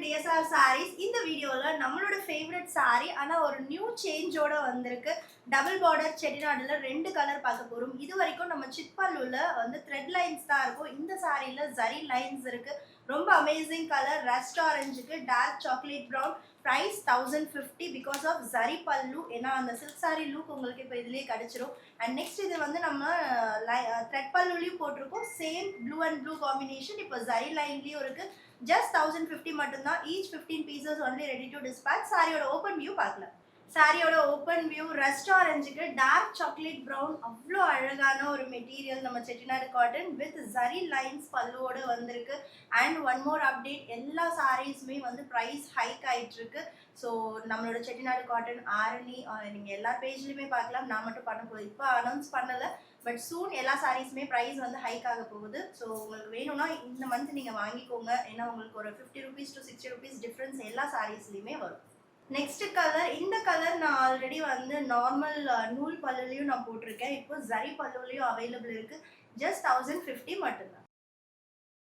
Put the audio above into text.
DSR sarees. இந்த வீடியோல நம்மளோட ஃபேவரட் saree ஆனா ஒரு நியூ சேஞ்சோட வந்திருக்கு. டபுள் பார்டர் செட்டிநாடுல 2 கலர் பார்க்க போறோம். இது வரைக்கும் நம்ம சித்பல்லுல வந்து த்ரெட் லைன்ஸ் தான் இருக்கும். இந்த சாரியில ஜரி லைன்ஸ் இருக்கு. ரொம்ப அமேசிங் கலர் ரஸ்ட் ஆரஞ்சுக்கு dark chocolate brown. Price 1050 because of zari பல்லு. ஏன்னா அந்த சில்க் சாரி லுக் உங்களுக்கு இப்போ இதுலயே கிடைச்சிரும். அண்ட் நெக்ஸ்ட் இது வந்து நம்ம த்ரெட் பல்லுலயும் போட்டிருக்கோம். Same blue and blue combination இப்போ ஜரி லைன்லயும் இருக்கு. ஜஸ்ட் 1050 மட்டும்தான். Each 15 pieces only ready to dispatch. சாரியோட ஓப்பன் வியூ பார்க்கலாம். சாரியோட ஓப்பன் வியூ ரஸ்ட் ஆரஞ்சுக்கு டார்க் சாக்லேட் ப்ரௌன். அவ்வளோ அழகான ஒரு மெட்டீரியல் நம்ம Chettinad cotton with zari lines பல்லுவோட வந்திருக்கு. அண்ட் ஒன் மோர் அப்டேட், எல்லா சாரீஸுமே வந்து ப்ரைஸ் ஹைக் ஆகிட்டு இருக்கு. ஸோ நம்மளோட செட்டிநாடு காட்டன் ஆரணி நீங்கள் எல்லா பேஜ்லையுமே பார்க்கலாம். நான் மட்டும் பண்ண போகுது, இப்போ அனௌன்ஸ் பண்ணலை, பட் சூன் எல்லா சாரீஸுமே ப்ரைஸ் வந்து ஹைக் ஆக போகுது. ஸோ உங்களுக்கு வேணும்னா இந்த மந்த் நீங்கள் வாங்கிக்கோங்க. ஏன்னா உங்களுக்கு ஒரு 50 rupees to 60 rupees டிஃப்ரென்ஸ் எல்லா சாரீஸ்லையுமே வரும். நெக்ஸ்ட் கலர், இந்த கலர் நான் ஆல்ரெடி வந்து நார்மல் நூல் பல்லுலையும் நான் போட்டிருக்கேன். இப்போ ஜரி பல்லுலையும் அவைலபிள் இருக்கு. ஜஸ்ட் 1050 மட்டும்தான்.